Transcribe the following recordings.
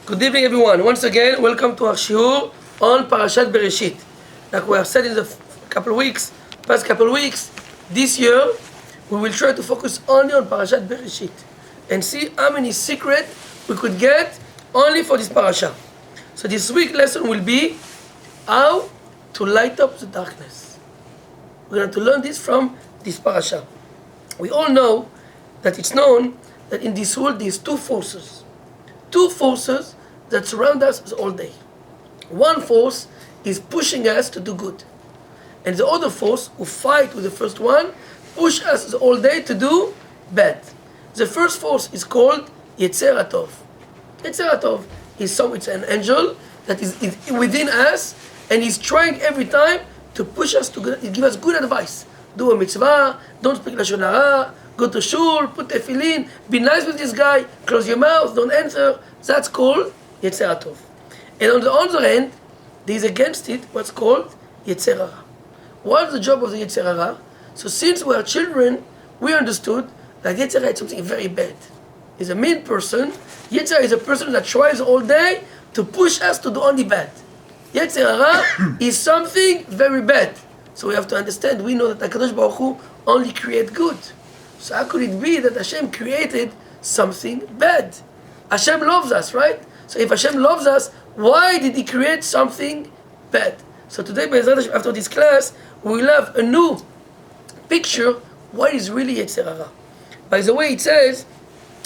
Good evening, everyone. Once again, welcome to our shiur on Parashat Bereshit. Like we have said in the past couple weeks, this year we will try to focus only on Parashat Bereshit and see how many secrets we could get only for this parasha. So this week's lesson will be how to light up the darkness. We're going to learn this from this parasha. We all know that it's known that in this world there's two forces that surround us all day. One force is pushing us to do good, and the other force, who fight with the first one, push us all day to do bad. The first force is called Yetzer HaTov. Yetzer HaTov it's an angel that is within us, and he's trying every time to push us to give us good advice. Do a mitzvah, don't speak lashon hara, go to shul, put tefillin, be nice with this guy, close your mouth, don't answer. That's called Yetzer HaTov. And on the other hand, there is against it what's called Yetzer Hara. What's the job of the Yetzer Hara? So since we are children, we understood that Yetzer Hara is something very bad. He's a mean person. Yetzer Hara is a person that tries all day to push us to do only bad. Yetzer Hara is something very bad. So we have to understand, we know that HaKadosh Baruch Hu only creates good. So how could it be that Hashem created something bad? Hashem loves us, right? So if Hashem loves us, why did He create something bad? So today, after this class, we will have a new picture what is really Yetzer Hara. By the way, it says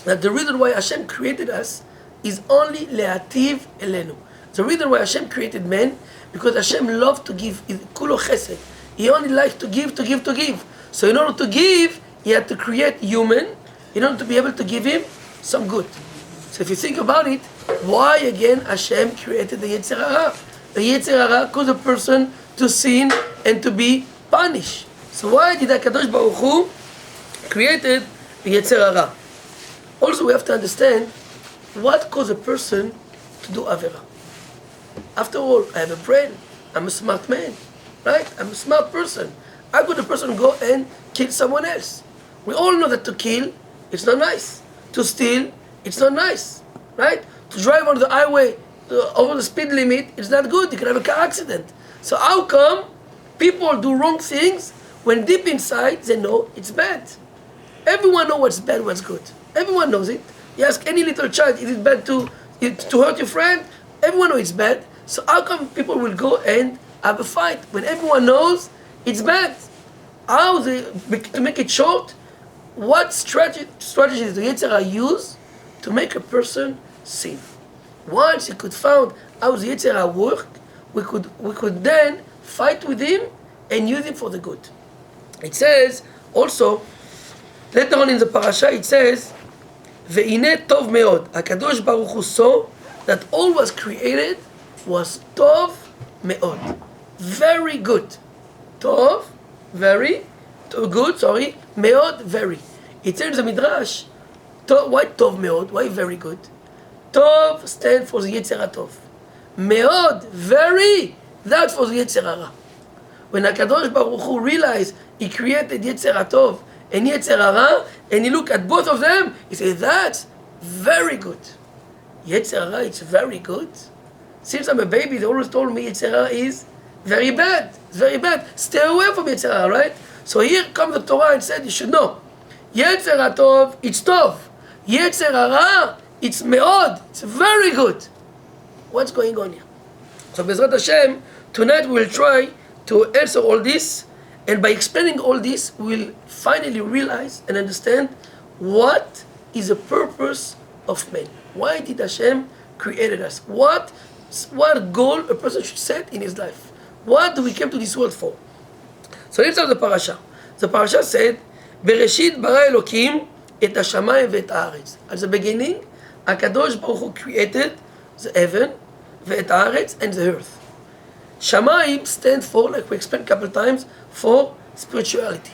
that the reason why Hashem created us is only le'ativ elenu. The reason why Hashem created man, because Hashem loved to give, kulo chesed. He only likes to give. So in order to give, He had to create human in order to be able to give him some good. So if you think about it, why again Hashem created the Yetzer Hara? The Yetzer Hara caused a person to sin and to be punished. So why did HaKadosh Baruch Hu created the Yetzer Hara? Also we have to understand what caused a person to do Avera. After all, I have a brain. I'm a smart man, right? I'm a smart person. How could a person go and kill someone else? We all know that to kill, it's not nice. To steal, it's not nice, right? To drive on the highway over the speed limit, it's not good. You can have a car accident. So how come people do wrong things when deep inside they know it's bad? Everyone knows what's bad, what's good. Everyone knows it. You ask any little child, is it bad to hurt your friend? Everyone knows it's bad. So how come people will go and have a fight when everyone knows it's bad? To make it short, what strategies do Yetzer Hara use to make a person sin? Once you could find how the Yetzer Hara work, we could then fight with him and use him for the good. It says also later on in the parasha, it says, "Ve'ine tov meod." HaKadosh Baruch Hu saw that all was created was tov meod, very good. Tov, very good. Meod, very. It says in the Midrash, why tov meod? Why very good? Tov stands for the Yetzer HaTov. Meod, very, that's for the Yetzer Hara. When HaKadosh Baruch Hu realized He created Yetzer HaTov and Yetzer Hara, and He looked at both of them, He said, that's very good. Yetzer Hara, it's very good. Since I'm a baby, they always told me Yetzer Hara is very bad. It's very bad. Stay away from Yetzer Hara, right? So here comes the Torah and said, you should know. Yetzer HaTov, it's tov. Yetzer Hara, it's meod. It's very good. What's going on here? So Bezrat Hashem, tonight we will try to answer all this. And by explaining all this, we'll finally realize and understand what is the purpose of man. Why did Hashem created us? What goal a person should set in his life? What do we come to this world for? So let's start the parasha. The parasha said, Bereshit bara Elokim et hashamayim ve'et haaretz. At the beginning, HaKadosh Baruch Hu created the heaven, ve'et haaretz, and the earth. Shamayim stands for, like we explained a couple times, for spirituality,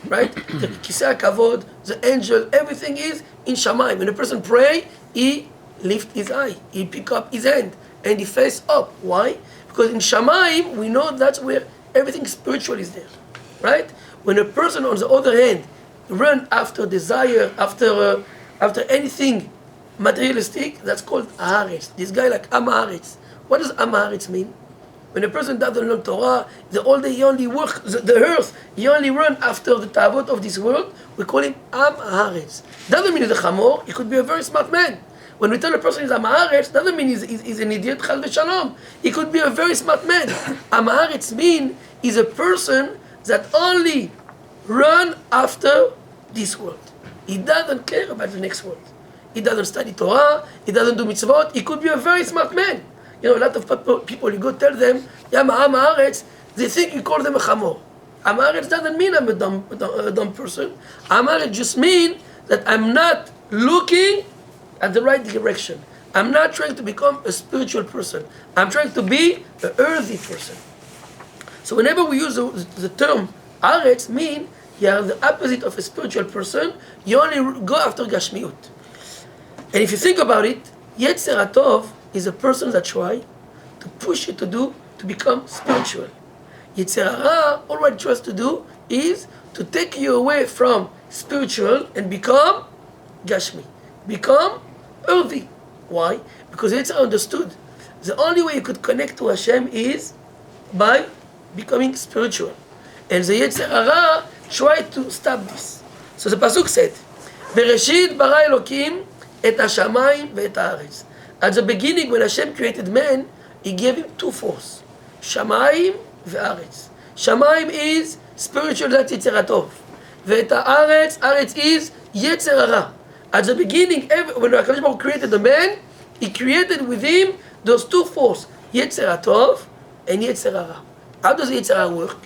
right? The Kisei HaKavod, the angel, everything is in Shamayim. When a person pray, he lift his eye, he pick up his hand, and he face up. Why? Because in Shamayim, we know that's where everything spiritual is there, right? When a person, on the other hand, run after desire, after anything materialistic, that's called Haaretz. This guy like Am Haaretz. What does Am Haaretz mean? When a person doesn't learn Torah, the all day he only work the earth, he only run after the tavot of this world, we call him Am Haaretz. Doesn't mean he's a chamor, he could be a very smart man. When we tell a person he's Am Haaretz, doesn't mean he's an idiot, chas v'shalom. He could be a very smart man. Am Haaretz mean he's a person that only run after this world. He doesn't care about the next world. He doesn't study Torah, he doesn't do mitzvot, he could be a very smart man. You know, a lot of people, you go tell them, Am Haaretz, they think you call them a chamor. Am Haaretz doesn't mean I'm a dumb person. Am Haaretz just mean that I'm not looking at the right direction. I'm not trying to become a spiritual person. I'm trying to be an earthy person. So whenever we use the term Haaretz, mean you are the opposite of a spiritual person, you only go after Gashmiut. And if you think about it, Yetzer HaTov is a person that try to push you to become spiritual. Yetzer Hara, all what it tries to do is to take you away from spiritual and become Gashmi, become earthy. Why? Because Yetzer Hara understood the only way you could connect to Hashem is by becoming spiritual. And the Yetzer Hara tried to stop this. So the Pasuk said, Bereshit bara Elokim et hashamayim ve'et haaretz. At the beginning, when Hashem created man, He gave him two forces, Shamayim ve'aretz. Shamayim is spiritual, that's Yetzer HaTov. Ve'et haaretz, Haaretz is Yetzer Hara. At the beginning, when HaKadosh Baruch Hu created the man, He created with him those two forces, Yetzer HaTov and Yetzer Hara. How does Yetzer Hara work?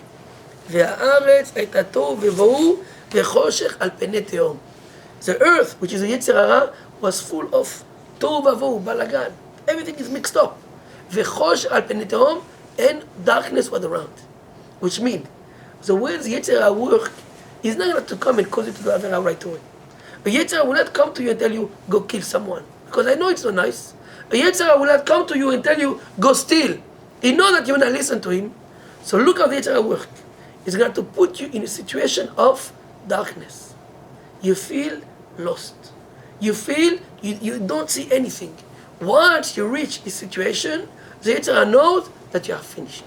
והארץ הייתה תוהו ובוהו וחושך על פני תהום. The earth, which is a Yetzer Hara, was full of tohu vavohu, balagan. Everything is mixed up. וחושך על פני תהום, and darkness was around. Which means, the way the Yetzer Hara work is not going to come and cause you to do Avera right away. A Yetzer Hara will not come to you and tell you, go kill someone. Because I know it's not nice. A Yetzer Hara will not come to you and tell you, go steal. He knows that you will not listen to him. So look how the Yetzer Hara work. It's going to put you in a situation of darkness. You feel lost. You feel you don't see anything. Once you reach this situation, the Yetzer Hara knows that you are finished.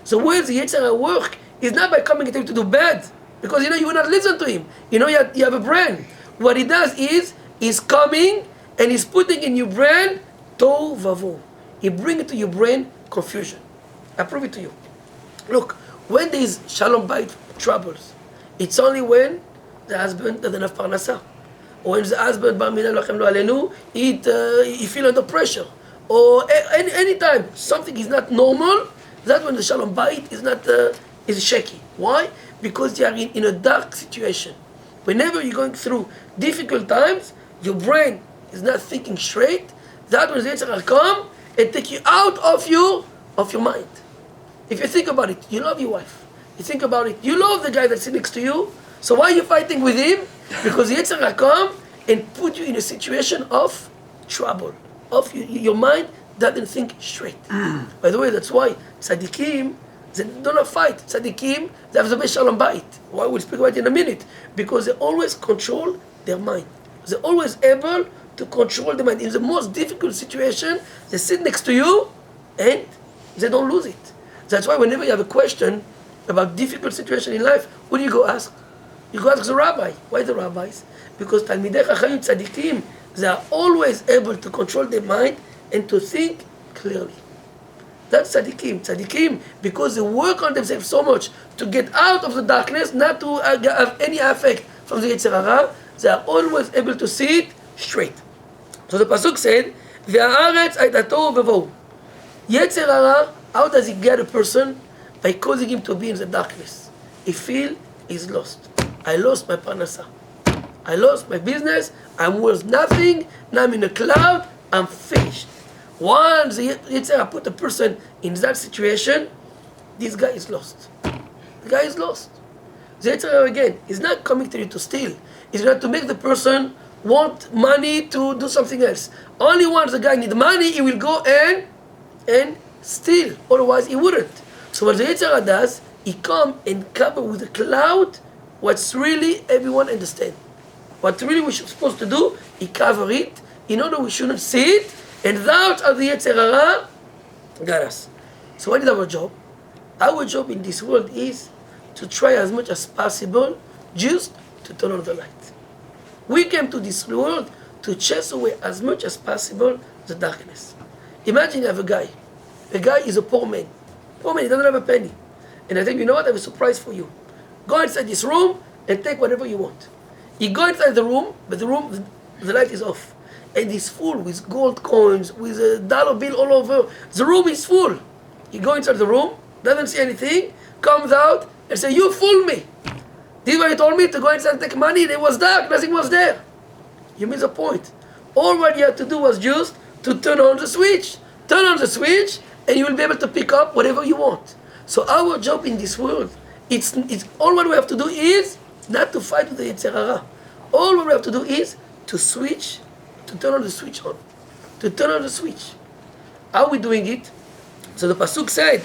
The way the Yetzer Hara work is not by coming and telling you to do bad, because you will not listen to him. You have a brain. What he does is, he's coming and he's putting in your brain tohu vavohu. He brings into your brain confusion. I prove it to you. Look, when there is shalom bayit troubles, it's only when the husband doesn't have parnasa, or when the husband bar minan lachem lo alenu, he feel under pressure, or any time something is not normal. That's when the shalom bayit is shaky. Why? Because you are in a dark situation. Whenever you're going through difficult times, your brain is not thinking straight. That when the Yetzer Hara come and take you out of your mind. If you think about it, you love your wife. You think about it, you love the guy that's sitting next to you. So why are you fighting with him? Because the Yetzer Hara come and put you in a situation of trouble. Your mind doesn't think straight. By the way, that's why tzaddikim, they don't fight. Tzaddikim, they have the best shalom bayit. Why? We'll speak about it in a minute. Because they always control their mind. They're always able to control the mind. In the most difficult situation, they sit next to you and they don't lose it. That's why whenever you have a question about difficult situation in life, who do you go ask? You go ask the rabbi. Why the rabbis? Because Talmidei Chachamim Tzadikim, they are always able to control their mind and to think clearly. That's Tzadikim. Tzadikim, because they work on themselves so much to get out of the darkness, not to have any effect from the Yetzer Hara, they are always able to see it straight. So the Pasuk said, והארץ הייתה תוהו ובוהו. Yetzer Hara, how does he get a person? By causing him to be in the darkness. He feel he's lost. I lost my parnasa. I lost my business. I'm worth nothing. Now I'm in a cloud. I'm finished. Once the Yetzer Hara put a person in that situation, this guy is lost. The guy is lost. The Yetzer Hara again is not coming to you to steal. It's not to make the person want money to do something else. Only once the guy need money, he will go and steal. Otherwise, he wouldn't. So what the Yetzer Hara does, he come and cover with a cloud what's really everyone understand. What really we're supposed to do, he cover it in order we shouldn't see it, and that of the Yetzer Hara got us. So what is our job? Our job in this world is to try as much as possible just to turn on the light. We came to this world to chase away as much as possible the darkness. Imagine you have a guy. The guy is a poor man. Poor man, he doesn't have a penny. And I think, you know what, I have a surprise for you. Go inside this room and take whatever you want. You go inside the room, but the light is off. And it's full with gold coins, with a dollar bill all over. The room is full. You go inside the room, doesn't see anything, comes out and say, you fooled me. This is why you told me to go inside and take money. It was dark, nothing was there. You miss the point. All what you had to do was just to turn on the switch. Turn on the switch and you will be able to pick up whatever you want. So our job in this world, it's all what we have to do is not to fight with the Yetzer Hara. All what we have to do is to switch, to turn on the switch on. To turn on the switch. How are we doing it? So the Pasuk said,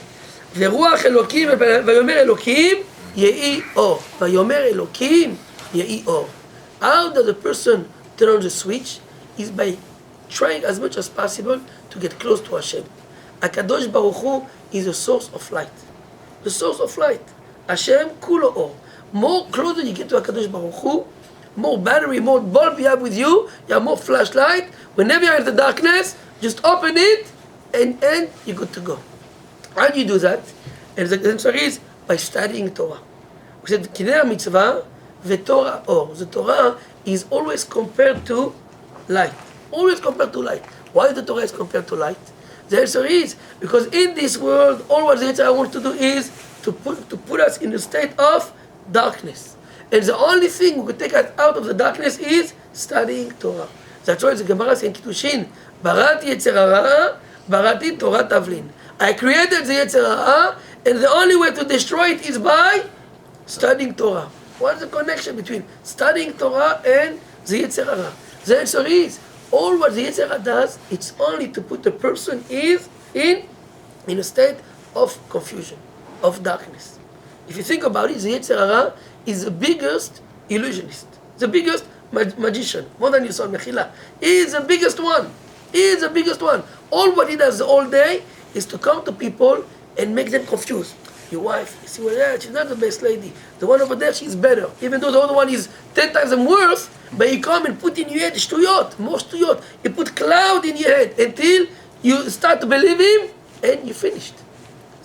ורוח אלוקים ויאמר אלוקים יהי אור. ויאמר אלוקים יהי אור. How does a person turn on the switch? Is by trying as much as possible to get close to Hashem. HaKadosh Baruch Hu is a source of light. The source of light. Hashem kulo or. More closer you get to HaKadosh Baruch Hu, more battery, more bulb you have with you, you have more flashlight. Whenever you're in the darkness, just open it and you're good to go. How do you do that? And the answer is by studying Torah. We said, Kinei mitzvah v'Torah or. The Torah is always compared to light. Always compared to light. Why the Torah is compared to light? The answer is because in this world, all what the Yetzer Hara wants to do is to put us in a state of darkness. And the only thing who can take us out of the darkness is studying Torah. That's why the Gemara says in Kiddushin, Barati Yetzer Hara, Barati Torah Tavlin. I created the Yetzer Hara, and the only way to destroy it is by studying Torah. What's the connection between studying Torah and the Yetzer Hara? The answer is, all what the Yetzer Hara does, it's only to put the person is in a state of confusion, of darkness. If you think about it, the Yetzer Hara is the biggest illusionist, the biggest magician, more than you saw in Mechila. He is the biggest one. He is the biggest one. All what he does all day is to come to people and make them confused. Your wife, you see, well, she's not the best lady. The one over there, she's better. Even though the other one is 10 times worse, but you come and put in your head shtuyot, more shtuyot. You put cloud in your head until you start to believe him and you finished.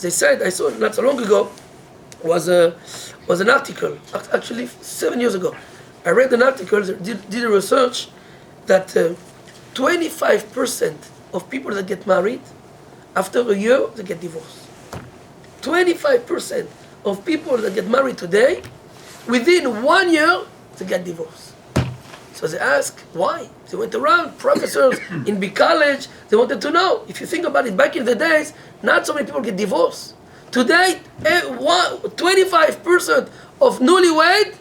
They said, I saw not so long ago, was an article, actually 7 years ago. I read an article, did a research that 25% of people that get married, after a year, they get divorced. 25% of people that get married today, within 1 year, they get divorced. So they ask, why? They went around, professors in big college, they wanted to know. If you think about it, back in the days, not so many people get divorced. Today, 25% of newlywed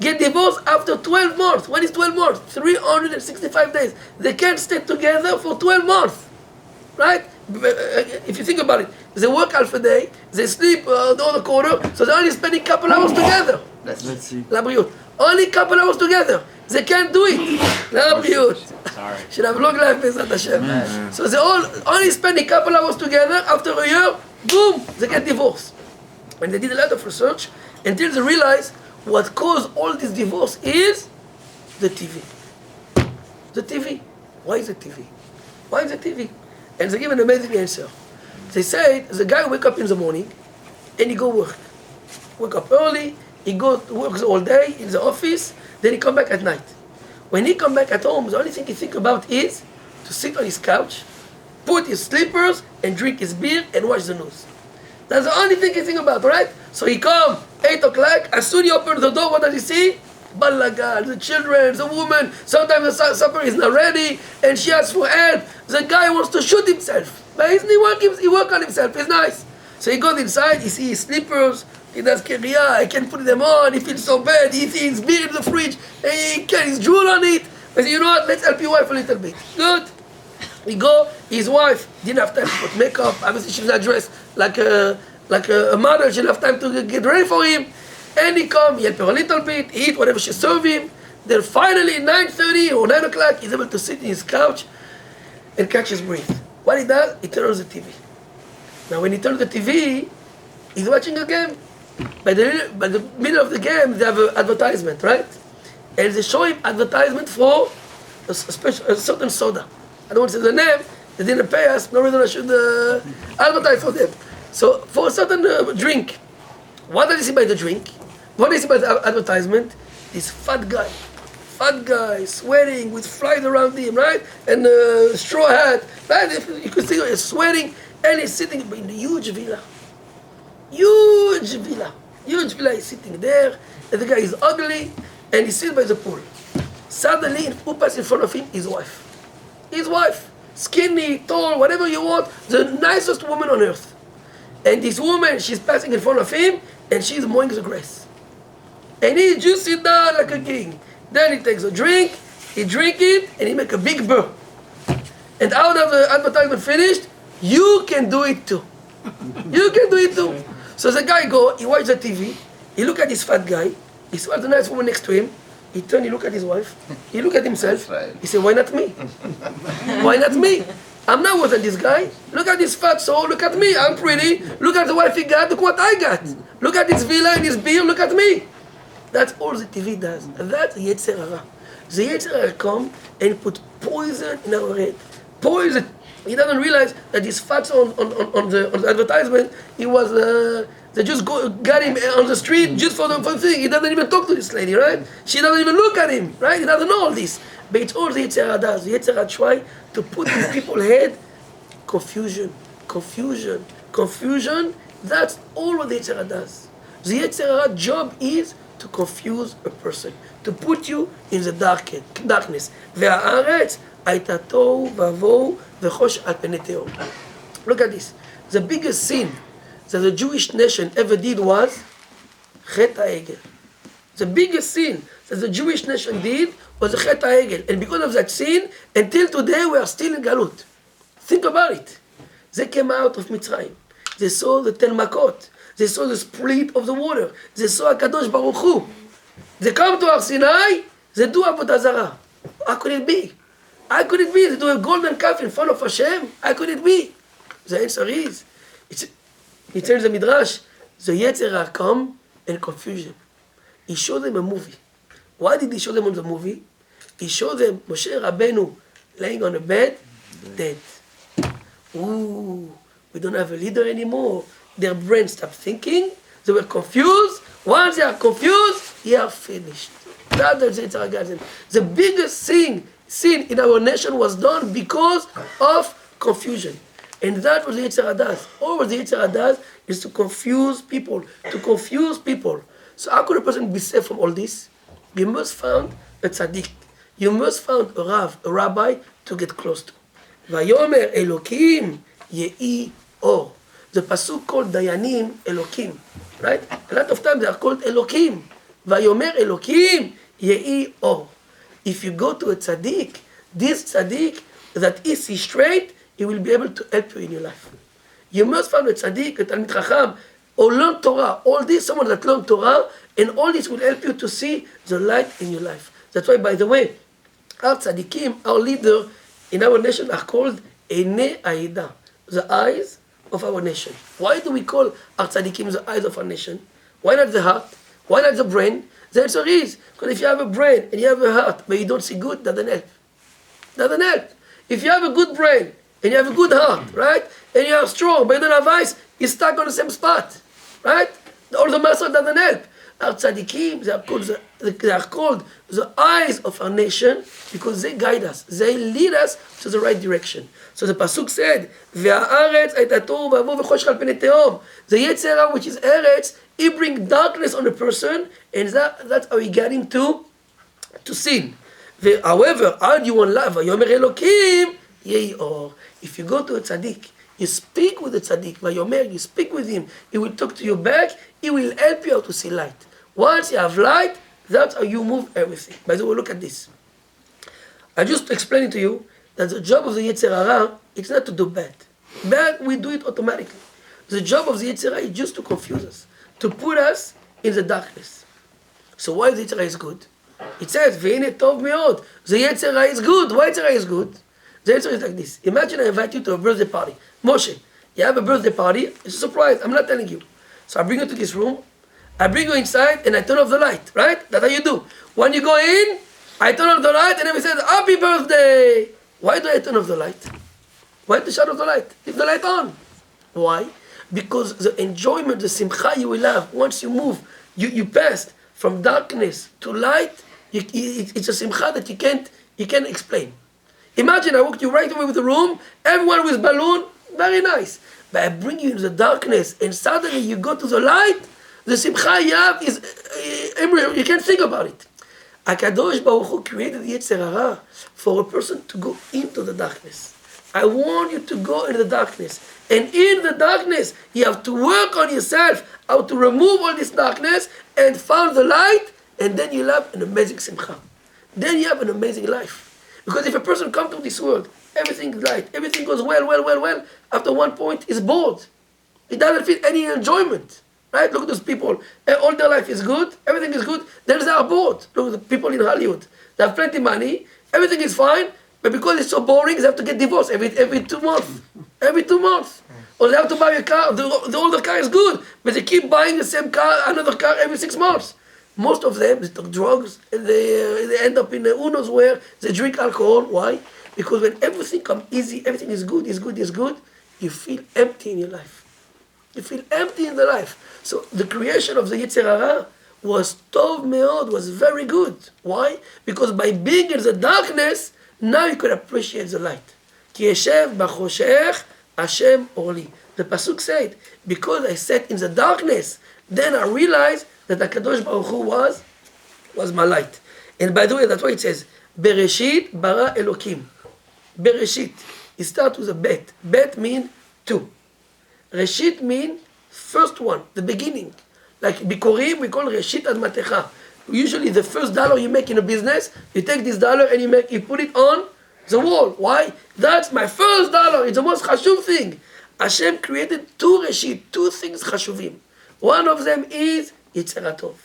get divorced after 12 months. What is 12 months? 365 days. They can't stay together for 12 months. Right? If you think about it, they work half a day, they sleep the other quarter, so they're only spending a couple hours together. Let's see. Labriut. Only a couple hours together. They can't do it. Labriut. Sorry. Should have long life, Bezat Hashem. So they all only spend a couple hours together. After a year, boom, they get divorced. And they did a lot of research until they realized what caused all this divorce is the TV. The TV. Why is the TV? Why is the TV? And they give an amazing answer. They say the guy wake up in the morning and he go work. Wake up early, he go to work all day in the office, then he come back at night. When he come back at home, the only thing he think about is to sit on his couch, put his slippers and drink his beer and watch the news. That's the only thing he think about, right? So he come, 8 o'clock, as soon as he opens the door, what does he see? Balagan, the children, the woman, sometimes the supper is not ready, and she asks for help. The guy wants to shoot himself, but he work on himself, he's nice. So he goes inside, he sees his slippers, he does keriya, he can't put them on, he feels so bad, he sees his beer in the fridge, and he can his jewel on it. I say, you know what, let's help your wife a little bit. Good. He go, his wife didn't have time to put makeup, obviously she's not dressed like a mother, she didn't have time to get ready for him. And he come, he help her a little bit, eat whatever she serve him. Then finally, 9:30 or 9 o'clock, he's able to sit in his couch and catch his breath. What he does, he turns on the TV. Now, when he turns the TV, he's watching a game. By the middle of the game, they have an advertisement, right? And they show him advertisement for a certain soda. I don't want to say the name. They didn't pay us. No reason I should advertise for them. So, for a certain drink, what do you see by the drink? What do you see by the advertisement? This fat guy, sweating with flies around him, right? And straw hat, right? You can see he's sweating, and he's sitting in a huge villa. Huge villa, he's sitting there, and the guy is ugly, and he sits by the pool. Suddenly, who passes in front of him? His wife. His wife, skinny, tall, whatever you want, the nicest woman on earth. And this woman, she's passing in front of him, and she's mowing the grass. And he just sit down like a king. Then he takes a drink, he drink it, and he make a big burp. And out of the advertisement finished, you can do it too. You can do it too. So the guy go, he watch the TV, he look at this fat guy, he saw the nice woman next to him, he turn, he look at his wife, he look at himself, he say, why not me? Why not me? I'm not worse than this guy. Look at this fat soul, look at me, I'm pretty. Look at the wife he got, look what I got. Look at this villa and this beer, look at me. That's all the TV does. And that's the Yetzer Hara. The Yetzer Hara come and put poison in our head. Poison. He doesn't realize that this fat on the advertisement, he was, they just got him on the street just for the thing. He doesn't even talk to this lady, right? She doesn't even look at him, right? He doesn't know all this. But it's all the Yetzer Hara does. The Yetzer Hara try to put in people's head confusion. That's all what the Yetzer Hara does. The Yetzer Hara job is to confuse a person, to put you in the darkness. והארץ הייתה תוהו ובוהו וחושך על פני תהום. Look at this. The biggest sin that the Jewish nation ever did was חטא העגל. The biggest sin that the Jewish nation did was חטא העגל. And because of that sin, until today we are still in galut. Think about it. They came out of Mitzrayim. They saw the 10 makot. They saw the split of the water. They saw HaKadosh Baruch Hu. They come to Har Sinai, they do Avodah Zarah. How could it be? How could it be? They do a golden calf in front of Hashem. How could it be? The answer is, it tells the Midrash, the Yetzer Hara come and confusion. He showed them a movie. Why did he show them on the movie? He showed them Moshe Rabbeinu laying on a bed, dead. Ooh, we don't have a leader anymore. Their brain stopped thinking. They were confused. Once they are confused, they are finished. That's the Yetzer Hara. The biggest sin in our nation was done because of confusion. And that's what the Yetzer Hara does. All what the Yetzer Hara does is to confuse people. So how could a person be safe from all this? You must find a tzaddik. You must find a rav, a rabbi to get close to. Vayomer Elokim yehi or. The pasuk called Dayanim Elokim, right? A lot of times they are called Elokim. Vayomer Elokim yehi or. If you go to a tzaddik, this tzaddik that is straight, he will be able to help you in your life. You must find a tzaddik, a Talmid Chacham, or learn Torah. All this, someone that learn Torah, and all this will help you to see the light in your life. That's why, by the way, our tzaddikim, our leader in our nation are called Einei Aida, the eyes of our nation. Why do we call our tzaddikim the eyes of our nation? Why not the heart? Why not the brain? The answer is, because if you have a brain and you have a heart, but you don't see good, doesn't help. Doesn't help. If you have a good brain and you have a good heart, right? And you are strong, but you don't have eyes, you're stuck on the same spot, right? All the muscle doesn't help. Our tzaddikim, they are called the eyes of our nation because they guide us. They lead us to the right direction. So the pasuk said, "Ve'haaretz hayta tohu v'avohu v'choshech al pnei tehom." The Yetzer Hara, which is Eretz, he brings darkness on a person, and that's how he got him to sin. However, how do you want life? Vayomer Elokim yehi or. If you go to a tzaddik, you speak with the tzaddik, Vayomer, you speak with him, he will talk to you back, he will help you how to see light. Once you have light, that's how you move everything. By the way, look at this. I just explained to you that the job of the Yetzer Hara is not to do bad. Bad, we do it automatically. The job of the Yetzer Hara is just to confuse us, to put us in the darkness. So why the Yetzer Hara is good? It says, והנה טוב מאוד. The יצר הרע is good. Why יצר הרע is good? The answer is like this. Imagine I invite you to a birthday party. Moshe, you have a birthday party. It's a surprise. I'm not telling you. So I bring you to this room. I bring you inside and I turn off the light. Right? That's how you do. When you go in, I turn off the light and everybody says, happy birthday. Why do I turn off the light? Why do you shut off the light? Leave the light on. Why? Because the enjoyment, the simcha you will have once you move, you passed from darkness to light. It's a simcha that you can't explain. Imagine I walked you right away with the room, everyone with balloon, very nice. But I bring you into the darkness and suddenly you go to the light, the simcha you have is, you can't think about it. HaKadosh Baruch Hu created Yetzer Hara for a person to go into the darkness. I want you to go into the darkness. And in the darkness, you have to work on yourself, how to remove all this darkness and find the light, and then you'll have an amazing simcha. Then you have an amazing life. Because if a person comes to this world, everything is light, everything goes well, after one point, he's bored. He doesn't feel any enjoyment. Right? Look at those people. All their life is good, everything is good, then they are bored. Look at the people in Hollywood. They have plenty of money, everything is fine, but because it's so boring, they have to get divorced every 2 months. Every 2 months. Or they have to buy a car, the older car is good, but they keep buying the same car, another car every 6 months. Most of them, they take drugs, and they end up in who knows where, they drink alcohol. Why? Because when everything comes easy, everything is good, you feel empty in your life. You feel empty in the life. So the creation of the Yetzer Hara was tov meod, was very good. Why? Because by being in the darkness, now you can appreciate the light. Ki yeshev b'choshech Hashem orli. The pasuk said, because I sat in the darkness, then I realized that the HaKadosh Baruch Hu was my light. And by the way, that's why it says, Bereshit bara Elokim. Bereshit. It starts with a bet. Bet means 2. Reshit means first one, the beginning. Like Bikorim, we call Reshit Admatecha. Usually the first dollar you make in a business, you take this dollar and you put it on the wall. Why? That's my first dollar. It's the most chashuv thing. Hashem created 2 Reshit, 2 things chashuvim. One of them is Yetzer Tov.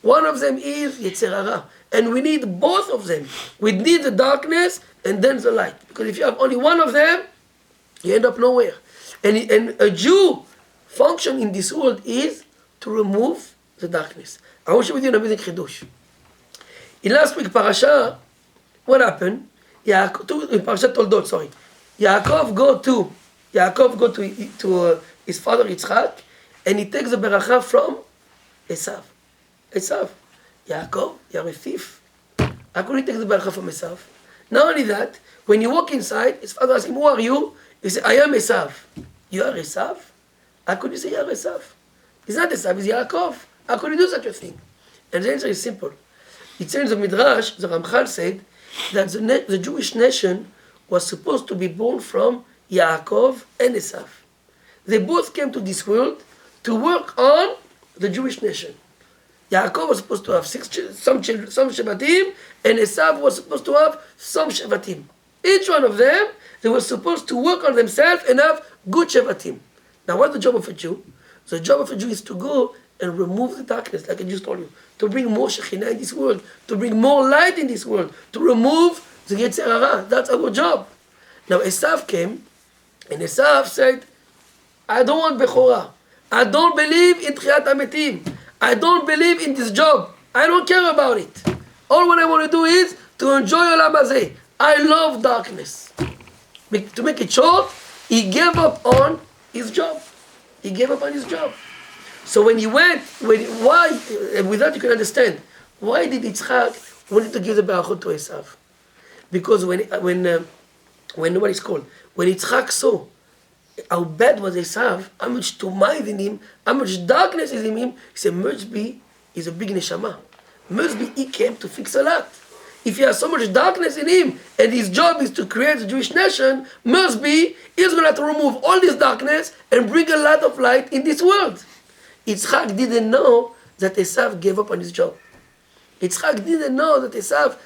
One of them is Yetzer Hara. And we need both of them. We need the darkness and then the light. Because if you have only one of them, you end up nowhere. And a Jew function in this world is to remove the darkness. I want to share with you an amazing chidush. In last week parasha, what happened? In Parashat Toldot, sorry. Yaakov go to his father Yitzchak, and he takes the beracha from Esav. Yaakov, you're a thief. How could he take the beracha from Esav? Not only that, when you walk inside, his father asks him, who are you? He said, I am Esav. You are Esav? How could you say you are Esav? He's not Esav, he's Yaakov. How could you do such a thing? And the answer is simple. It says in the Midrash, the Ramchal said, that the Jewish nation was supposed to be born from Yaakov and Esav. They both came to this world to work on the Jewish nation. Yaakov was supposed to have some Shevatim, and Esav was supposed to have some Shevatim. Each one of them, they were supposed to work on themselves and have good Shevatim. Now what's the job of a Jew? The job of a Jew is to go and remove the darkness, like I just told you. To bring more Shekhinah in this world. To bring more light in this world. To remove the Yetzer Hara. That's our job. Now Esav came, and Esav said, I don't want Bechorah. I don't believe in Tchiyat HaMetim. I don't believe in this job. I don't care about it. All what I want to do is to enjoy Olam Hazeh. I love darkness. To make it short, he gave up on his job. He gave up on his job. So when he went, with that you can understand, why did Yitzchak wanted to give the berachot to Esav? Because when Yitzchak saw how bad was Esav, how much tumah is in him, how much darkness is in him, he said, must be, he's a big neshama. Must be he came to fix a lot. If he has so much darkness in him, and his job is to create the Jewish nation, must be, he's going to have to remove all this darkness and bring a lot of light in this world. Yitzchak didn't know that Esav gave up on his job. Yitzchak didn't know that Esav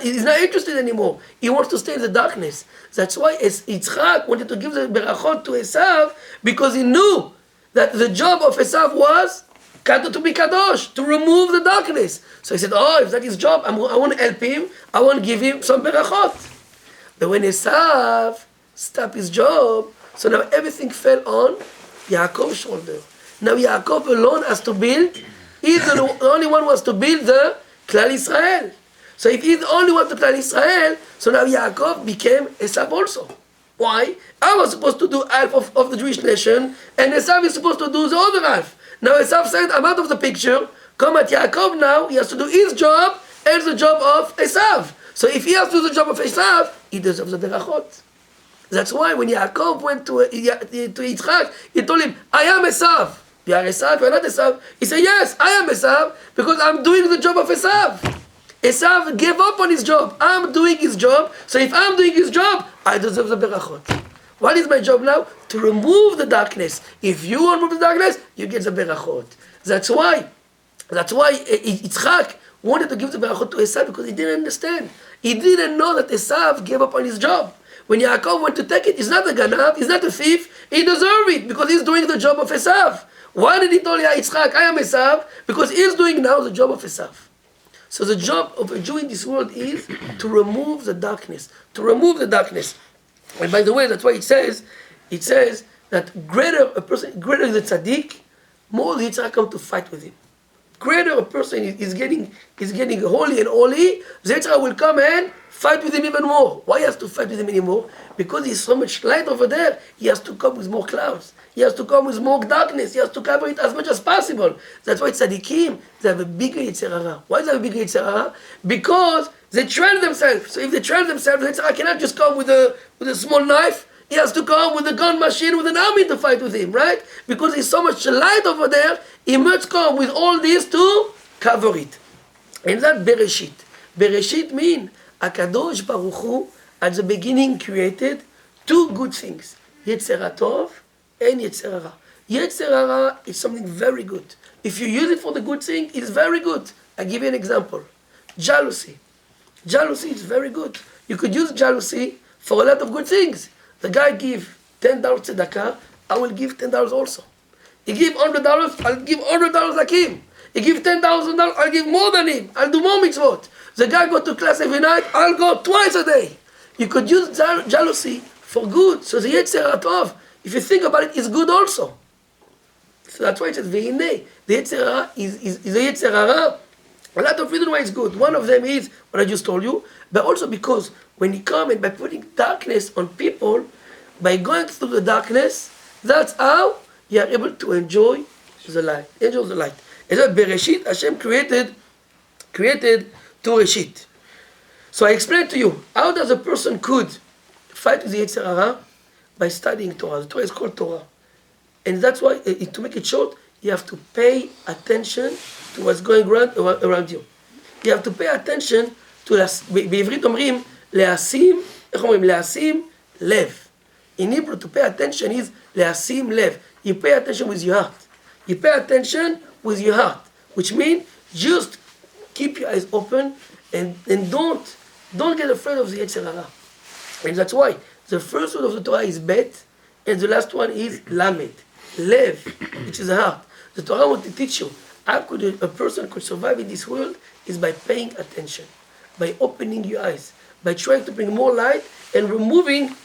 is not interested anymore. He wants to stay in the darkness. That's why Yitzchak wanted to give the berachot to Esav, because he knew that the job of Esav was to be kadosh, to remove the darkness. So he said, oh, if that is his job, I want to help him, I want to give him some berachot. But when Esav stopped his job, so now everything fell on Yaakov's shoulder. Now Yaakov alone has to build, he's the only one who has to build the Klal Israel. So if he's the only one to Klal Israel, so now Yaakov became Esav also. Why? I was supposed to do half of the Jewish nation, and Esav is supposed to do the other half. Now Esav said, I'm out of the picture, come at Yaakov now, he has to do his job, and the job of Esav. So if he has to do the job of Esav, he deserves the berachot. That's why when Yaakov went to Yitzchak, he told him, I am Esav. You are Esav, you are not Esav. He said, yes, I am Esav, because I'm doing the job of Esav. Esav gave up on his job. I'm doing his job. So if I'm doing his job, I deserve the berachot. What is my job now? To remove the darkness. If you remove the darkness, you get the berachot. That's why Yitzchak wanted to give the berachot to Esav, because he didn't understand. He didn't know that Esav gave up on his job. When Yaakov went to take it, he's not a ganav, he's not a thief. He deserves it, because he's doing the job of Esav. Why did he tell Yitzchak, I am Esav? Because he's doing now the job of Esav. So the job of a Jew in this world is to remove the darkness. To remove the darkness. And by the way, that's why it says that greater the tzaddik, more the Yitzhak come to fight with him. Greater a person is getting holy and holy, the Yitzhak will come and fight with him even more. Why he has to fight with him anymore? Because there's so much light over there, he has to come with more clouds. He has to come with more darkness. He has to cover it as much as possible. That's why tzaddikim, they have a bigger Yetzer Hara. Why do they have a bigger Yetzer Hara? Because they train themselves. So if they train themselves, the Yetzer Hara cannot just come with a small knife. He has to come with a gun machine, with an army to fight with him, right? Because there's so much light over there, he must come with all this to cover it. And that Bereshit. Bereshit means HaKadosh Baruch Hu at the beginning created two good things. Yetzer Tov and Yetzer Hara. Yetzer Hara is something very good. If you use it for the good thing, it's very good. I'll give you an example. Jealousy. Jealousy is very good. You could use jealousy for a lot of good things. The guy give $10 tzedakah, I will give $10 also. He give $100, I'll give $100 like him. He give $10,000, I'll give more than him. I'll do more mitzvot. The guy go to class every night, I'll go twice a day. You could use jealousy for good. So the Yetzer Tov, if you think about it, is good also. So that's why it says, Ve'inei. The Yetzer Hara is the Yetzer Hara. A lot of reasons why it's good. One of them is what I just told you, but also because when you come and by putting darkness on people, by going through the darkness, that's how you are able to enjoy the light. Enjoy the light. And that Bereshit, Hashem created to Reshit. So I explained to you, how does a person could fight with the Yetzer Hara? By studying Torah. The Torah is called Torah. And that's why, to make it short, you have to pay attention to what's going around you. You have to pay attention to, בעברית אומרים, להשים לב. In Hebrew, to pay attention is להשים לב. You pay attention with your heart. You pay attention with your heart. Which means, just keep your eyes open and don't get afraid of the Yetzer Hara. And that's why the first word of the Torah is Bet, and the last one is Lamed. Lev, which is the heart. The Torah wants to teach you how could a person could survive in this world is by paying attention, by opening your eyes, by trying to bring more light and removing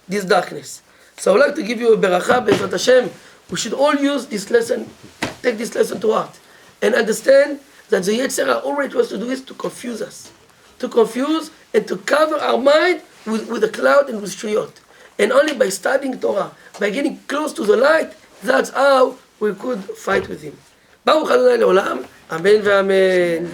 this darkness. So I would like to give you a beracha, Be'ezrat Hashem. We should all use this lesson, take this lesson to heart, and understand that the Yetzer Hara, all it was to do is to confuse us, to confuse and to cover our mind with a cloud and with shriyot. And only by studying Torah, by getting close to the light, that's how we could fight with him. Baruch Adonai Leolam. Amen ve'amen.